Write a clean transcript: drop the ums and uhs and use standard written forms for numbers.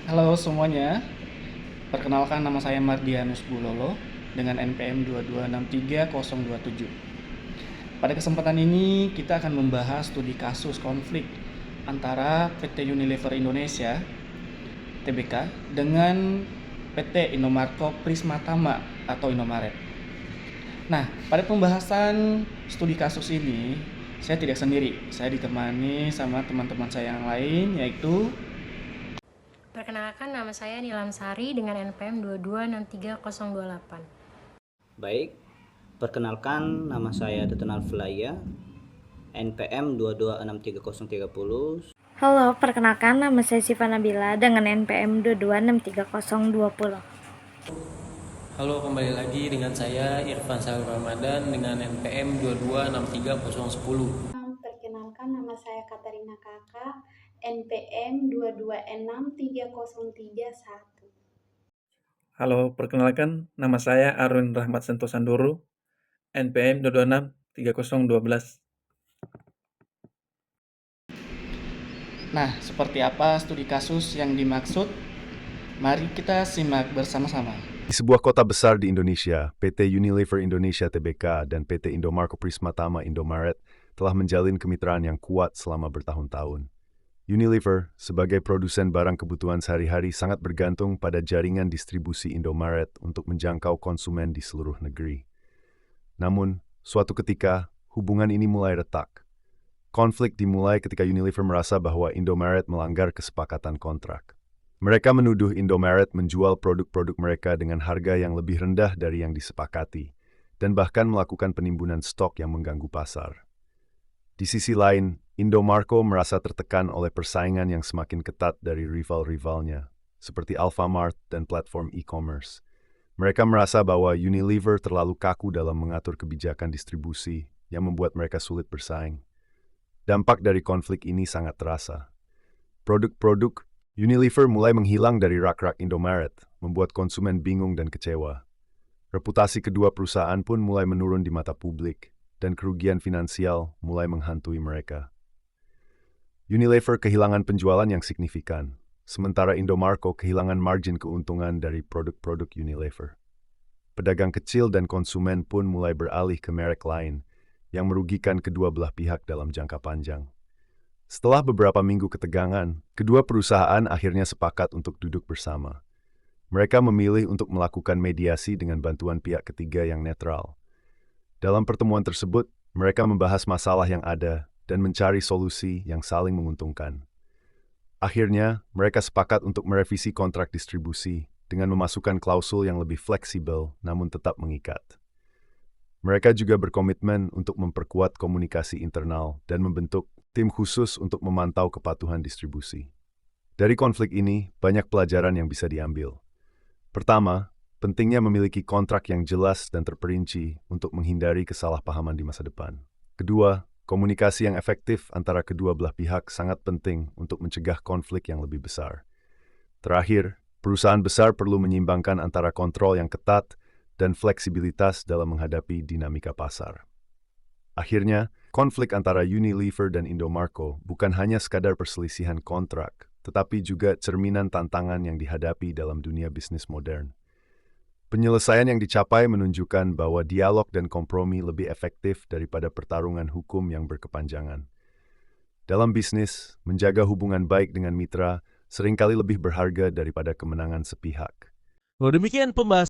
Halo semuanya, perkenalkan nama saya Mardianus Bulolo dengan NPM 2263027. Pada kesempatan ini kita akan membahas studi kasus konflik antara PT Unilever Indonesia (TBK) dengan PT Indomarko Prisma Tama atau Indomaret. Nah, pada pembahasan studi kasus ini saya tidak sendiri, saya ditemani sama teman-teman saya yang lain yaitu Perkenalkan, nama saya Nilam Sari dengan NPM 2263028. Baik, perkenalkan nama saya Detonal Flaya, NPM 2263030. Halo, perkenalkan nama saya Siva Nabila dengan NPM 2263020. Halo, kembali lagi dengan saya Irfan Syahur Ramadan dengan NPM 2263010. Perkenalkan, nama saya Katarina Kakak, NPM 2263031. Halo, perkenalkan nama saya Arun Rahmat Sentosandoro, NPM 2263012. Nah, seperti apa studi kasus yang dimaksud? Mari kita simak bersama-sama. Di sebuah kota besar di Indonesia, PT Unilever Indonesia Tbk dan PT Indomarko Prisma Tama Indomaret telah menjalin kemitraan yang kuat selama bertahun-tahun. Unilever, sebagai produsen barang kebutuhan sehari-hari, sangat bergantung pada jaringan distribusi Indomaret untuk menjangkau konsumen di seluruh negeri. Namun, suatu ketika, hubungan ini mulai retak. Konflik dimulai ketika Unilever merasa bahwa Indomaret melanggar kesepakatan kontrak. Mereka menuduh Indomaret menjual produk-produk mereka dengan harga yang lebih rendah dari yang disepakati, dan bahkan melakukan penimbunan stok yang mengganggu pasar. Di sisi lain, Indomarko merasa tertekan oleh persaingan yang semakin ketat dari rival-rivalnya, seperti Alfamart dan platform e-commerce. Mereka merasa bahwa Unilever terlalu kaku dalam mengatur kebijakan distribusi yang membuat mereka sulit bersaing. Dampak dari konflik ini sangat terasa. Produk-produk Unilever mulai menghilang dari rak-rak Indomaret, membuat konsumen bingung dan kecewa. Reputasi kedua perusahaan pun mulai menurun di mata publik, dan kerugian finansial mulai menghantui mereka. Unilever kehilangan penjualan yang signifikan, sementara Indomarko kehilangan margin keuntungan dari produk-produk Unilever. Pedagang kecil dan konsumen pun mulai beralih ke merek lain, yang merugikan kedua belah pihak dalam jangka panjang. Setelah beberapa minggu ketegangan, kedua perusahaan akhirnya sepakat untuk duduk bersama. Mereka memilih untuk melakukan mediasi dengan bantuan pihak ketiga yang netral. Dalam pertemuan tersebut, mereka membahas masalah yang ada dan mencari solusi yang saling menguntungkan. Akhirnya, mereka sepakat untuk merevisi kontrak distribusi dengan memasukkan klausul yang lebih fleksibel namun tetap mengikat. Mereka juga berkomitmen untuk memperkuat komunikasi internal dan membentuk tim khusus untuk memantau kepatuhan distribusi. Dari konflik ini, banyak pelajaran yang bisa diambil. Pertama, pentingnya memiliki kontrak yang jelas dan terperinci untuk menghindari kesalahpahaman di masa depan. Kedua, komunikasi yang efektif antara kedua belah pihak sangat penting untuk mencegah konflik yang lebih besar. Terakhir, perusahaan besar perlu menyeimbangkan antara kontrol yang ketat dan fleksibilitas dalam menghadapi dinamika pasar. Akhirnya, konflik antara Unilever dan Indomarko bukan hanya sekadar perselisihan kontrak, tetapi juga cerminan tantangan yang dihadapi dalam dunia bisnis modern. Penyelesaian yang dicapai menunjukkan bahwa dialog dan kompromi lebih efektif daripada pertarungan hukum yang berkepanjangan. Dalam bisnis, menjaga hubungan baik dengan mitra seringkali lebih berharga daripada kemenangan sepihak. Demikian pembahasan